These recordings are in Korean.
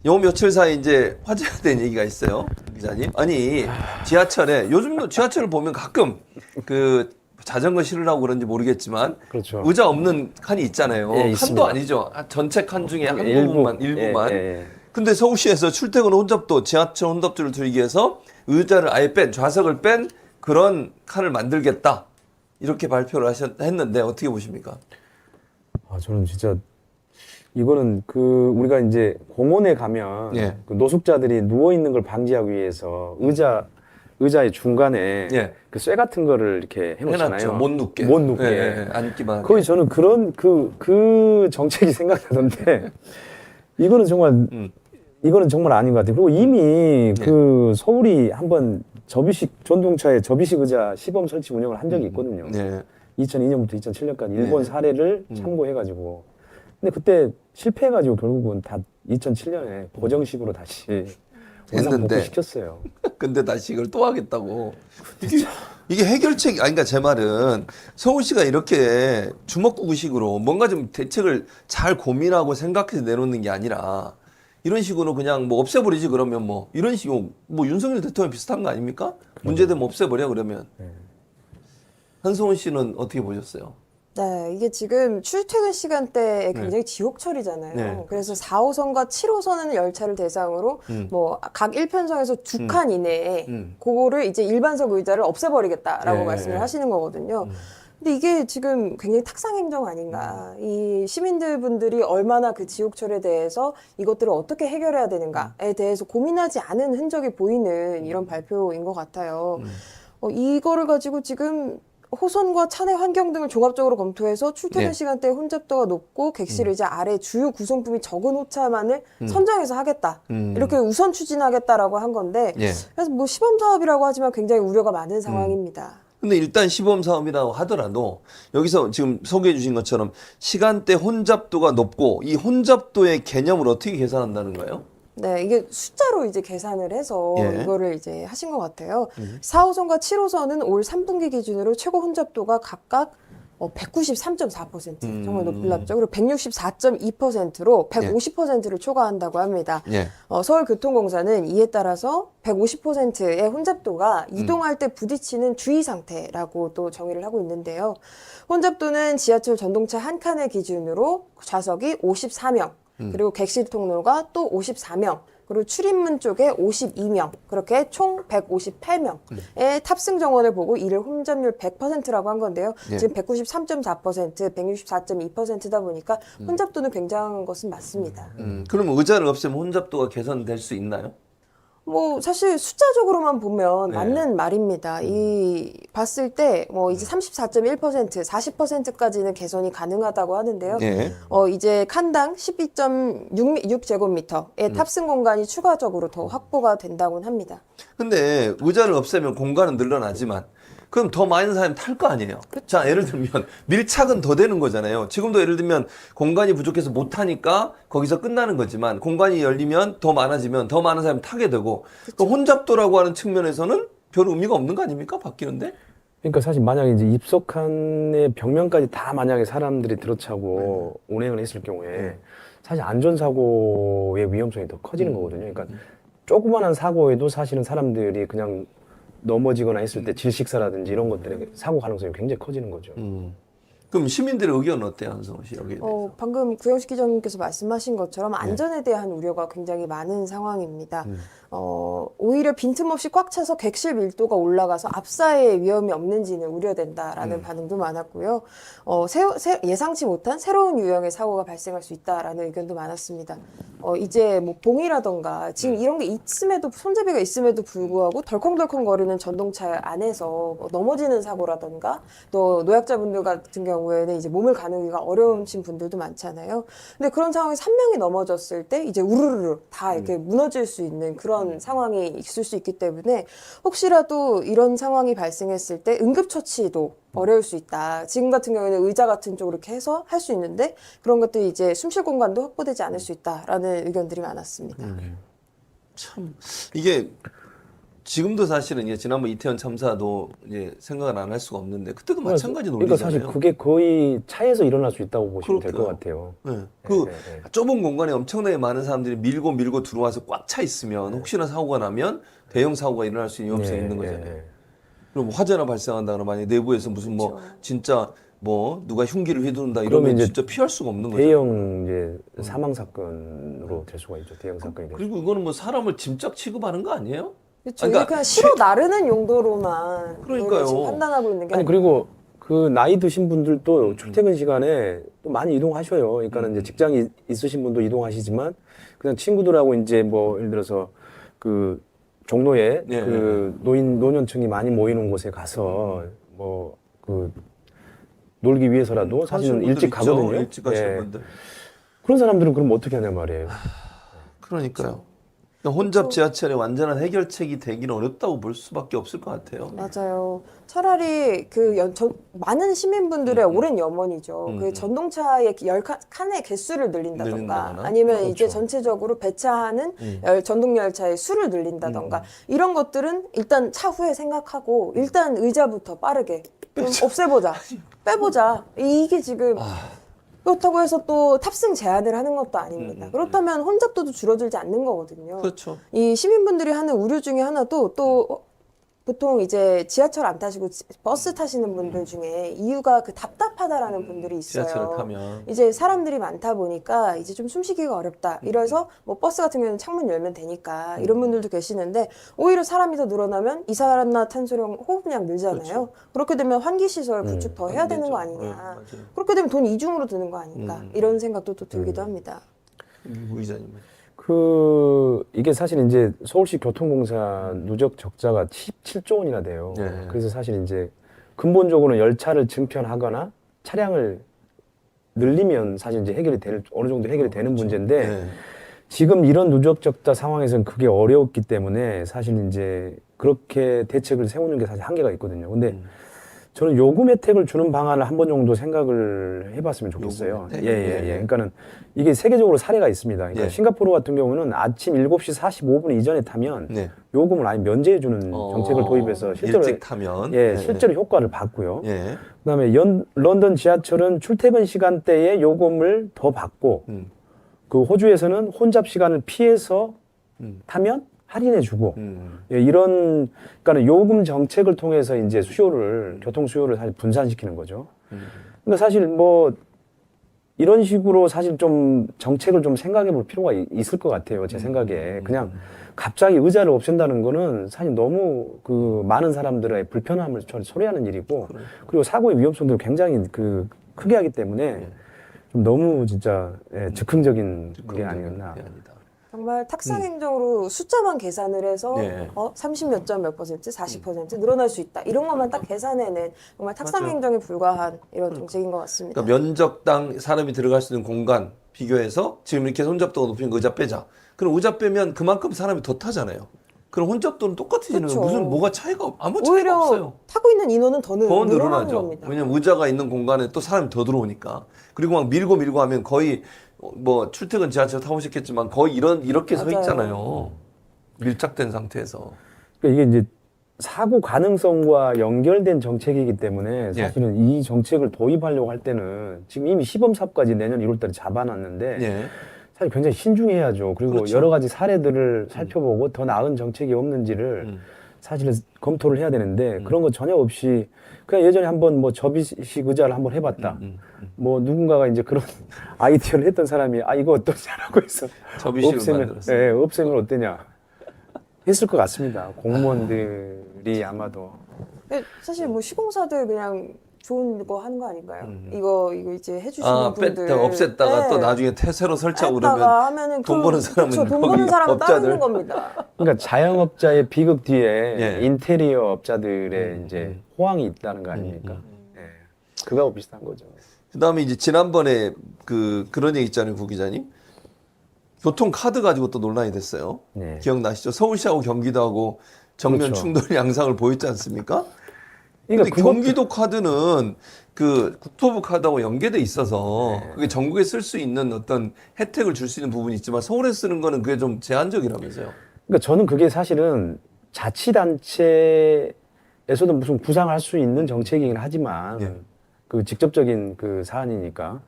요 며칠 사이 이제 화제가 된 얘기가 있어요, 기자님. 아니 지하철에 요즘도 지하철을 보면 가끔 그 자전거 실으라고 그런지 모르겠지만 그렇죠. 의자 없는 칸이 있잖아요. 예, 칸도 있습니다. 아니죠. 전체 칸 중에 한 일부. 부분만 일부만. 예, 예. 근데 서울시에서 출퇴근 혼잡도 지하철 혼잡도를 줄이기 위해서 의자를 아예 뺀 좌석을 뺀 그런 칸을 만들겠다 이렇게 발표를 했는데 어떻게 보십니까? 아, 저는 진짜 이거는 그 우리가 이제 공원에 가면 예. 그 노숙자들이 누워 있는 걸 방지하기 위해서 의자의 중간에 예. 그 쇠 같은 거를 이렇게 해놓잖아요. 해놨죠. 못 눕게. 못 눕게. 예, 예, 앉기만 하게. 거의 저는 그런 그 정책이 생각나던데 이거는 정말 이거는 정말 아닌 것 같아요. 그리고 이미 그 서울이 한번 전동차에 접이식 의자 시범 설치 운영을 한 적이 있거든요. 네. 2002년부터 2007년까지 일본 네. 사례를 참고해가지고. 근데 그때 실패해가지고 결국은 다 2007년에 보정식으로 다시 했는데. 시켰어요. 근데 다시 이걸 또 하겠다고. 이게 해결책이, 아니, 그러니까 제 말은 서울시가 이렇게 주먹구구식으로 뭔가 좀 대책을 잘 고민하고 생각해서 내놓는 게 아니라 이런 식으로 그냥 뭐 없애버리지 그러면 뭐 이런 식으로 뭐 윤석열 대통령 비슷한 거 아닙니까? 문제되면 없애버려 그러면. 한성훈 씨는 어떻게 보셨어요? 네, 이게 지금 출퇴근 시간대에 굉장히 지옥철이잖아요. 네. 그래서 4호선과 7호선은 열차를 대상으로 뭐 각 1편성에서 2칸 이내에 그거를 이제 일반석 의자를 없애버리겠다라고 예. 말씀을 하시는 거거든요. 근데 이게 지금 굉장히 탁상 행정 아닌가. 이 시민들 분들이 얼마나 그 지옥철에 대해서 이것들을 어떻게 해결해야 되는가에 대해서 고민하지 않은 흔적이 보이는 이런 발표인 것 같아요. 이거를 가지고 지금 호선과 차내 환경 등을 종합적으로 검토해서 출퇴근 네. 시간대에 혼잡도가 높고 객실 의자 아래 주요 구성품이 적은 호차만을 선정해서 하겠다. 이렇게 우선 추진하겠다라고 한 건데 예. 그래서 뭐 시범 사업이라고 하지만 굉장히 우려가 많은 상황입니다. 근데 일단 시범 사업이라고 하더라도 여기서 지금 소개해 주신 것처럼 시간대 혼잡도가 높고 이 혼잡도의 개념을 어떻게 계산한다는 거예요? 네, 이게 숫자로 이제 계산을 해서 예. 이거를 이제 하신 것 같아요. 4호선과 7호선은 올 3분기 기준으로 최고 혼잡도가 각각 193.4% 정말 높았죠. 그리고 164.2%로 150%를 초과한다고 합니다. 예. 서울교통공사는 이에 따라서 150%의 혼잡도가 이동할 때 부딪히는 주의 상태라고 또 정의를 하고 있는데요. 혼잡도는 지하철 전동차 한 칸을 기준으로 좌석이 54명, 그리고 객실 통로가 또 54명, 그리고 출입문 쪽에 52명, 그렇게 총 158명의 탑승 정원을 보고 이를 혼잡률 100%라고 한 건데요. 예. 지금 193.4%, 164.2%다 보니까 혼잡도는 굉장한 것은 맞습니다. 그러면 의자를 없애면 혼잡도가 개선될 수 있나요? 뭐 사실 숫자적으로만 보면 네. 맞는 말입니다. 이 봤을 때 뭐 이제 34.1%, 40%까지는 개선이 가능하다고 하는데요. 예. 이제 칸당 12.6제곱미터의 탑승 공간이 추가적으로 더 확보가 된다고는 합니다. 근데 의자를 없애면 공간은 늘어나지만 그럼 더 많은 사람이 탈 거 아니에요. 자, 예를 들면 밀착은 더 되는 거잖아요. 지금도 예를 들면 공간이 부족해서 못 타니까 거기서 끝나는 거지만 공간이 열리면 더 많아지면 더 많은 사람이 타게 되고 그 혼잡도라고 하는 측면에서는 별 의미가 없는 거 아닙니까? 바뀌는데? 그러니까 사실 만약에 이제 입석칸의 벽면까지 다 만약에 사람들이 들어차고 운행을 했을 경우에 사실 안전사고의 위험성이 더 커지는 거거든요. 그러니까 조그만한 사고에도 사실은 사람들이 그냥 넘어지거나 했을 때 질식사라든지 이런 것들에 사고 가능성이 굉장히 커지는 거죠. 그럼 시민들의 의견은 어때요, 한성호 씨? 여기에 대해서? 방금 구영식 기자님께서 말씀하신 것처럼 안전에 대한 우려가 굉장히 많은 상황입니다. 오히려 빈틈없이 꽉 차서 객실 밀도가 올라가서 압사의 위험이 없는지는 우려된다라는 반응도 많았고요. 예상치 못한 새로운 유형의 사고가 발생할 수 있다라는 의견도 많았습니다. 이제 뭐 봉이라던가 지금 이런 게 있음에도 손잡이가 있음에도 불구하고 덜컹덜컹 거리는 전동차 안에서 뭐 넘어지는 사고라던가 또 노약자분들 같은 경우에는 이제 몸을 가누기가 어려우신 분들도 많잖아요. 근데 그런 상황에서 한 명이 넘어졌을 때 이제 우르르 다 이렇게 무너질 수 있는 그런 상황이 있을 수 있기 때문에 혹시라도 이런 상황이 발생했을 때 응급처치도 어려울 수 있다. 지금 같은 경우에는 의자 같은 쪽으로 이렇게 해서 할 수 있는데 그런 것들이 이제 숨쉴 공간도 확보되지 않을 수 있다라는 의견들이 많았습니다. 참 이게 지금도 사실은 이제 지난번 이태원 참사도 이제 생각을 안 할 수가 없는데 그때도 마찬가지 그러니까 논리잖아요. 사실 그게 거의 차에서 일어날 수 있다고 보시면 될 것 그렇고요. 같아요. 네. 네, 그 네, 네. 좁은 공간에 엄청나게 많은 사람들이 밀고 들어와서 꽉 차 있으면 혹시나 사고가 나면 대형 사고가 일어날 수 있는 위험성이 네, 있는 네, 거잖아요. 네. 그럼 화재나 발생한다 그러면 만약에 내부에서 무슨 뭐 그렇죠. 진짜 뭐 누가 흉기를 휘두른다 그러면 이러면 이제 진짜 피할 수가 없는 거죠. 대형 이제 사망 사건으로 될 수가 있죠. 대형 사건이 될 수. 그리고 이거는 뭐 사람을 짐작 취급하는 거 아니에요? 그렇죠. 그러니까 이게 그냥 시로 나르는 용도로만 그러니까요. 우리가 지금 판단하고 있는 게 아니 아니고. 그리고 그 나이 드신 분들도 출퇴근 시간에 또 많이 이동하셔요. 그러니까는 이제 직장이 있으신 분도 이동하시지만 그냥 친구들하고 이제 뭐 예를 들어서 그 종로에 예, 그 노년층이 많이 모이는 곳에 가서 뭐 그 놀기 위해서라도 사실은 하시는 일찍 분들 있죠. 가거든요. 일찍 가시는 예. 분들. 그런 사람들은 그럼 어떻게 하냐 말이에요. 그러니까요. 그러니까 혼잡 지하철의 완전한 해결책이 되기는 어렵다고 볼 수밖에 없을 것 같아요. 맞아요. 차라리 그 많은 시민분들의 오랜 염원이죠. 그 전동차의 칸의 개수를 늘린다던가 늘린다거나. 아니면 그렇죠. 이제 전체적으로 배차하는 전동열차의 수를 늘린다던가 이런 것들은 일단 차후에 생각하고 일단 의자부터 빠르게 좀 없애보자. 빼보자. 이게 지금 그렇다고 해서 또 탑승 제한을 하는 것도 아닙니다. 그렇다면 혼잡도도 줄어들지 않는 거거든요. 그렇죠. 이 시민분들이 하는 우려 중에 하나도 또 보통 이제 지하철 안 타시고 버스 타시는 분들 중에 이유가 그 답답하다라는 분들이 있어요. 지하철을 타면. 이제 사람들이 많다 보니까 이제 좀 숨쉬기가 어렵다. 이래서 뭐 버스 같은 경우는 창문 열면 되니까 이런 분들도 계시는데 오히려 사람이 더 늘어나면 이산화탄소량 호흡량 늘잖아요. 그렇죠. 그렇게 되면 환기 시설 구축 더 해야 되는 거 안 되죠. 네, 아니냐. 맞아요. 그렇게 되면 돈 이중으로 드는 거 아닌가. 이런 생각도 또 들기도 합니다. 부 기자님은. 이게 사실 이제 서울시 교통공사 누적 적자가 17조 원이나 돼요. 네. 그래서 사실 이제 근본적으로 열차를 증편하거나 차량을 늘리면 사실 이제 어느 정도 해결이 되는 문제인데 네. 지금 이런 누적 적자 상황에서는 그게 어려웠기 때문에 사실 이제 그렇게 대책을 세우는 게 사실 한계가 있거든요. 근데 저는 요금 혜택을 주는 방안을 한 번 정도 생각을 해봤으면 좋겠어요. 요금 혜택? 예. 그러니까는 이게 세계적으로 사례가 있습니다. 그러니까 예. 싱가포르 같은 경우는 아침 7시 45분 이전에 타면 네. 요금을 아예 면제해주는 정책을 도입해서 실제로 일찍 타면. 실제로 효과를 봤고요. 예. 그다음에 런던 지하철은 출퇴근 시간대에 요금을 더 받고 그 호주에서는 혼잡 시간을 피해서 타면 할인해주고 이런 그러니까 요금 정책을 통해서 이제 교통 수요를 사실 분산시키는 거죠. 그러니까 사실 뭐 이런 식으로 사실 좀 정책을 좀 생각해볼 필요가 있을 것 같아요. 제 생각에 그냥 갑자기 의자를 없앤다는 거는 사실 너무 그 많은 사람들의 불편함을 초래하는 일이고 그리고 사고의 위험성도 굉장히 크게 하기 때문에 좀 너무 진짜 즉흥적인 게 아니었나. 정말 탁상 행정으로 숫자만 계산을 해서 네. 30몇 점 몇 퍼센트, 40% 늘어날 수 있다. 이런 것만 딱 계산해낸 정말 탁상 맞아요. 행정에 불과한 이런 정책인 것 같습니다. 그러니까 면적당 사람이 들어갈 수 있는 공간 비교해서 지금 이렇게 혼잡도가 높으니까 의자 빼자. 그럼 의자 빼면 그만큼 사람이 더 타잖아요. 그럼 혼잡도는 똑같아지는 그쵸. 거예요. 뭐가 아무 차이가 오히려 없어요. 타고 있는 인원은 더 더 늘어나는 늘어나죠. 겁니다. 왜냐면 의자가 있는 공간에 또 사람이 더 들어오니까. 그리고 막 밀고 하면 거의 뭐 출퇴근 지하철 타보셨겠지만 거의 이렇게 서 맞아요. 있잖아요. 밀착된 상태에서. 그러니까 이게 이제 사고 가능성과 연결된 정책이기 때문에 사실은 이 정책을 도입하려고 할 때는 지금 이미 시범 사업까지 내년 1월달에 잡아놨는데 예. 사실 굉장히 신중해야죠. 그리고 그렇죠. 여러 가지 사례들을 살펴보고 더 나은 정책이 없는지를 사실은 검토를 해야 되는데 그런 거 전혀 없이 그냥 예전에 한번 뭐 접이식 의자를 한번 해봤다. 뭐 누군가가 이제 그런 아이디어를 했던 사람이 이거 어떠냐라고 해서 접이식을 만들었어요. 네, 없애면 어떠냐 했을 것 같습니다. 공무원들이 아마도. 근데 사실 뭐 시공사들 그냥 좋은 거 하는 거 아닌가요? 이거 이제 해주시는 분들 없앴다가 또 나중에 새로 설치하고 그러면 하면은 돈 버는 사람은 그쵸, 돈 거기 버는 사람은 따로 업자들. 있는 겁니다. 그러니까 자영업자의 비극 뒤에 예. 인테리어 업자들의 이제 호황이 있다는 거 아닙니까? 예. 그거하고 비슷한 거죠. 그다음에 이제 지난번에 그런 얘기 있잖아요, 구 기자님. 교통 카드 가지고 또 논란이 됐어요. 네. 기억나시죠? 서울시하고 경기도하고 정면 그렇죠. 충돌 양상을 보였지 않습니까? 그러니까 근데 경기도 카드는 그 국토부 카드하고 연계돼 있어서 네. 그게 전국에 쓸 수 있는 어떤 혜택을 줄 수 있는 부분이 있지만 서울에 쓰는 거는 그게 좀 제한적이라면서요. 그러니까 저는 그게 사실은 자치단체에서도 무슨 구상할 수 있는 정책이긴 하지만 예. 그 직접적인 그 사안이니까.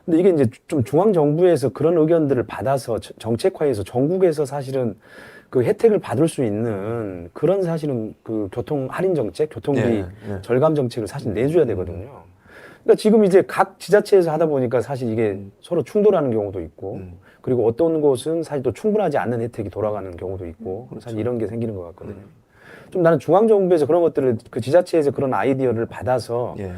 근데 이게 이제 좀 중앙정부에서 그런 의견들을 받아서 정책화해서 전국에서 사실은 그 혜택을 받을 수 있는 그런 사실은 그 교통 할인 정책, 교통비 예, 예. 절감 정책을 사실 내줘야 되거든요. 그러니까 지금 이제 각 지자체에서 하다 보니까 사실 이게 서로 충돌하는 경우도 있고 그리고 어떤 곳은 사실 또 충분하지 않는 혜택이 돌아가는 경우도 있고 사실 이런 게 생기는 것 같거든요. 좀 나는 중앙정부에서 그런 것들을 그 지자체에서 그런 아이디어를 받아서 예.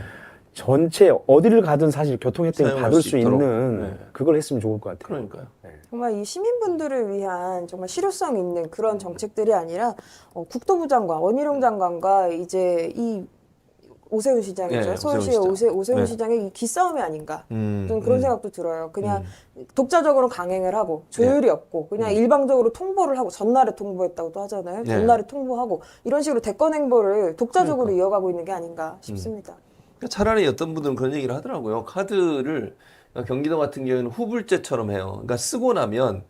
전체 어디를 가든 사실 교통 혜택을 사용할 받을 수 수 있도록. 있는 네. 그걸 했으면 좋을 것 같아요. 그러니까요. 정말 이 시민분들을 위한 정말 실효성 있는 그런 정책들이 아니라 국토부 장관, 원희룡 장관과 이제 이 오세훈 시장이죠. 네, 서울시의 오세훈 네. 시장의 이 기싸움이 아닌가. 좀 그런 생각도 들어요. 그냥 음. 독자적으로 강행을 하고 조율이 없고 그냥 일방적으로 통보를 하고 전날에 통보했다고도 하잖아요. 네. 전날에 통보하고 이런 식으로 대권 행보를 독자적으로 이어가고 있는 게 아닌가 싶습니다. 차라리 어떤 분들은 그런 얘기를 하더라고요. 카드를 경기도 같은 경우에는 후불제처럼 해요. 그러니까 쓰고 나면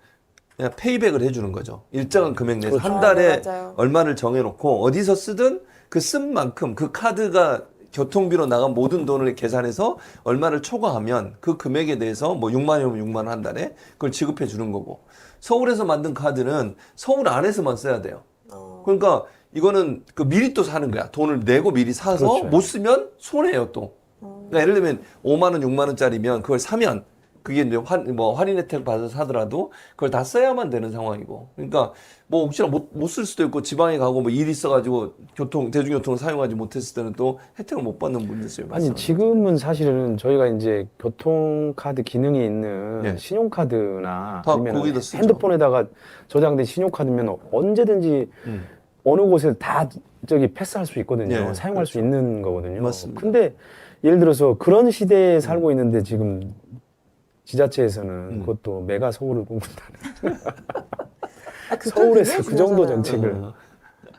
그냥 페이백을 해주는 거죠. 일정한 금액 내에서 한 달에 네, 맞아요. 얼마를 정해놓고 어디서 쓰든 그 쓴 만큼 그 카드가 교통비로 나간 모든 돈을 계산해서 얼마를 초과하면 그 금액에 대해서 뭐 6만 원이면 6만 원 한 달에 그걸 지급해 주는 거고 서울에서 만든 카드는 서울 안에서만 써야 돼요. 그러니까 이거는 그 미리 또 사는 거야. 돈을 내고 미리 사서 그렇죠. 못 쓰면 손해예요 또. 그러니까 예를 들면 5만 원, 6만 원짜리면 그걸 사면 그게 이제 할인 혜택 받아서 사더라도 그걸 다 써야만 되는 상황이고. 그러니까 뭐 혹시나 못 쓸 수도 있고 지방에 가고 뭐 일 있어가지고 대중교통을 사용하지 못했을 때는 또 혜택을 못 받는 분도 있어요. 아니 지금은 사실은 저희가 이제 교통카드 기능이 있는 네. 신용카드나 다 아니면 거기다 쓰죠. 핸드폰에다가 저장된 신용카드면 언제든지 어느 곳에 다 저기 패스할 수 있거든요. 네, 사용할 그렇죠. 수 있는 거거든요. 맞습니다. 근데 예를 들어서 그런 시대에 살고 있는데 지금 지자체에서는 그것도 메가 서울을 꿈꾼다는 서울에서 그 정도 정책을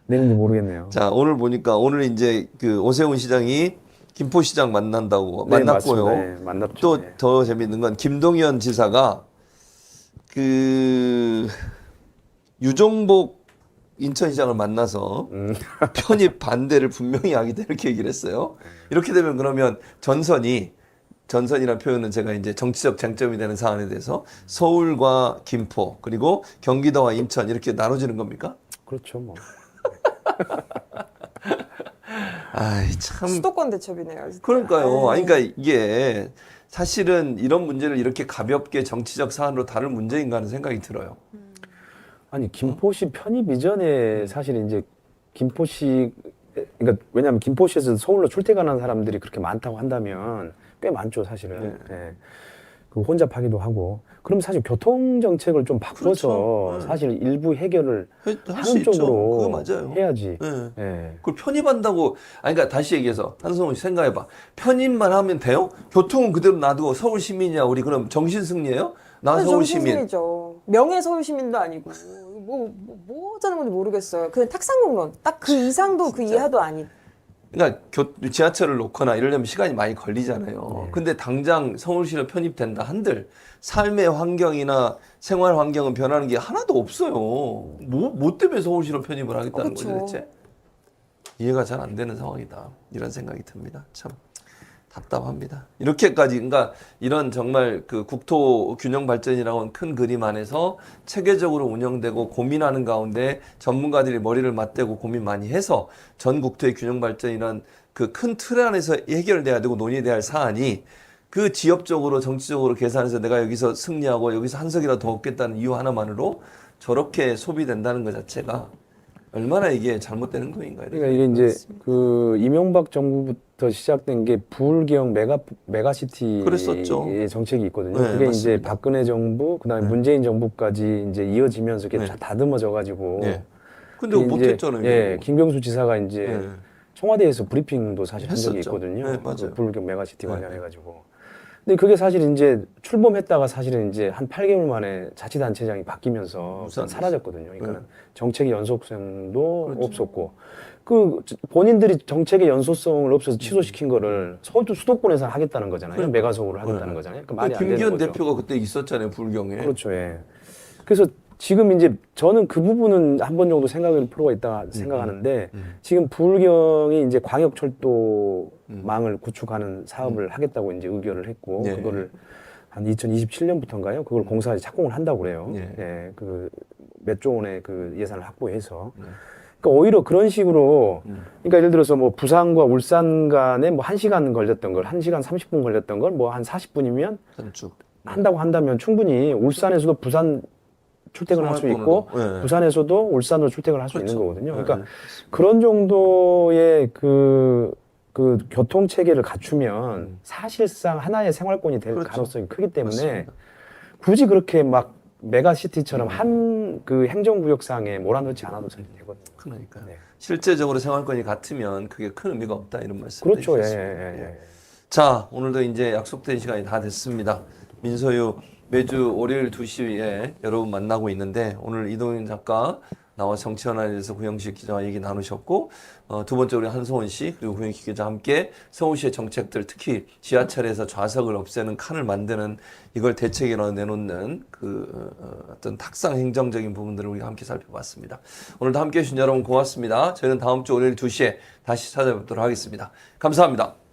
내는지 모르겠네요. 자, 오늘 보니까 오늘 이제 그 오세훈 시장이 김포시장 만난다고 네, 만났고요. 맞습니다. 네, 만났죠. 또 네. 더 재밌는 건 김동연 지사가 그 유종복 인천시장을 만나서 편입 반대를 분명히 하겠다 이렇게 얘기를 했어요. 이렇게 되면 그러면 전선이라는 표현은 제가 이제 정치적 쟁점이 되는 사안에 대해서 서울과 김포 그리고 경기도와 인천 이렇게 나눠지는 겁니까? 그렇죠, 뭐. 아이 참 수도권 대첩이네요. 진짜. 그러니까요. 아유. 아니, 그러니까 이게 사실은 이런 문제를 이렇게 가볍게 정치적 사안으로 다룰 문제인가 하는 생각이 들어요. 아니 김포시 편입 이전에 사실 이제 김포시 그러니까 왜냐하면 김포시에서 서울로 출퇴근하는 사람들이 그렇게 많다고 한다면 꽤 많죠 사실은. 예. 그 혼잡하기도 하고 그럼 사실 교통 정책을 좀 바꿔서 그렇죠. 사실 일부 해결을 할 수 하는 있죠. 쪽으로 그거 맞아요. 해야지. 예. 예. 그걸 편입한다고 아니 그러니까 다시 얘기해서 한성훈 씨 생각해봐. 편입만 하면 돼요? 교통은 그대로 놔두고 서울 시민이야 우리 그럼 정신 승리예요? 나 서울 시민. 정신승리죠. 명예 서울 시민도 아니고 뭐 하자는 건지 모르겠어요. 그냥 탁상공론 딱 그 이상도 그 이하도 아닌. 그러니까 지하철을 놓거나 이러려면 시간이 많이 걸리잖아요. 근데 당장 서울시로 편입된다 한들 삶의 환경이나 생활 환경은 변하는 게 하나도 없어요. 뭐 때문에 서울시로 편입을 하겠다는 거지 그쵸. 대체? 이해가 잘 안 되는 상황이다. 이런 생각이 듭니다. 참 답답합니다. 이렇게까지 그러니까 이런 정말 그 국토 균형 발전이라는 큰 그림 안에서 체계적으로 운영되고 고민하는 가운데 전문가들이 머리를 맞대고 고민 많이 해서 전 국토의 균형 발전이란 그 큰 틀 안에서 해결돼야 되고 논의돼야 할 사안이 그 지역적으로 정치적으로 계산해서 내가 여기서 승리하고 여기서 한 석이라도 더 얻겠다는 이유 하나만으로 저렇게 소비된다는 것 자체가 얼마나 이게 잘못된 행동인가요? 그러니까 이게 이제 그 이명박 정부부터 시작된 게 부울경 메가시티의 그랬었죠. 정책이 있거든요. 네, 그게 이제 맞습니다. 박근혜 정부, 그다음에 문재인 정부까지 이제 이어지면서 이게 네. 다 다듬어져 가지고. 네. 근데 못했잖아요. 예, 이거. 김경수 지사가 이제 네. 청와대에서 브리핑도 사실 한 적이 했었죠. 있거든요. 네, 맞아요. 그 부울경 메가시티 네. 관련해가지고. 근데 그게 사실 이제 출범했다가 사실은 이제 한 8개월 만에 자치단체장이 바뀌면서 무산됐어요. 사라졌거든요. 그러니까 네. 정책의 연속성도 그렇죠. 없었고, 그 본인들이 정책의 연속성을 없어서 취소시킨 거를 서울도 수도권에서 하겠다는 거잖아요. 메가 서울을 하겠다는 네. 거잖아요. 그러니까 말이 안 되는 김기현 거죠. 대표가 그때 있었잖아요, 불경에. 그렇죠. 예. 그래서 지금 이제 저는 그 부분은 한 번 정도 생각할 필요가 있다 생각하는데 지금 부울경이 이제 광역철도망을 구축하는 사업을 하겠다고 이제 의결을 했고 예. 그거를 한 2027년부터인가요? 그걸 공사에 착공을 한다고 그래요. 예. 예, 그 몇 조 원의 그 예산을 확보해서. 그러니까 오히려 그런 식으로 그러니까 예를 들어서 뭐 부산과 울산 간에 뭐 1시간 걸렸던 걸 1시간 30분 걸렸던 걸 뭐 한 40분이면 쭉 한다고 한다면 충분히 울산에서도 부산 출퇴근을 할 수 있고 네. 부산에서도 울산으로 출퇴근을 할 수 그렇죠. 있는 거거든요. 네. 그러니까 그런 정도의 그 교통 체계를 갖추면 사실상 하나의 생활권이 될 그렇죠. 가능성이 크기 때문에 맞습니다. 굳이 그렇게 막 메가시티처럼 한 그 행정구역상에 몰아넣지 않아도 되거든요. 그러니까요. 네. 실제적으로 생활권이 같으면 그게 큰 의미가 없다 이런 말씀. 그렇죠. 예, 해주셨습니다. 예, 예. 자, 오늘도 이제 약속된 시간이 다 됐습니다. 민소유 매주 월요일 2시에 여러분 만나고 있는데 오늘 이동윤 작가 나와 정치현안에 대해서 구영식 기자와 얘기 나누셨고 두 번째 우리 한송원 씨 그리고 구영식 기자 함께 서울시의 정책들 특히 지하철에서 좌석을 없애는 칸을 만드는 이걸 대책으로 내놓는 그 어떤 탁상 행정적인 부분들을 우리가 함께 살펴봤습니다. 오늘도 함께해 주신 여러분 고맙습니다. 저희는 다음 주 월요일 2시에 다시 찾아뵙도록 하겠습니다. 감사합니다.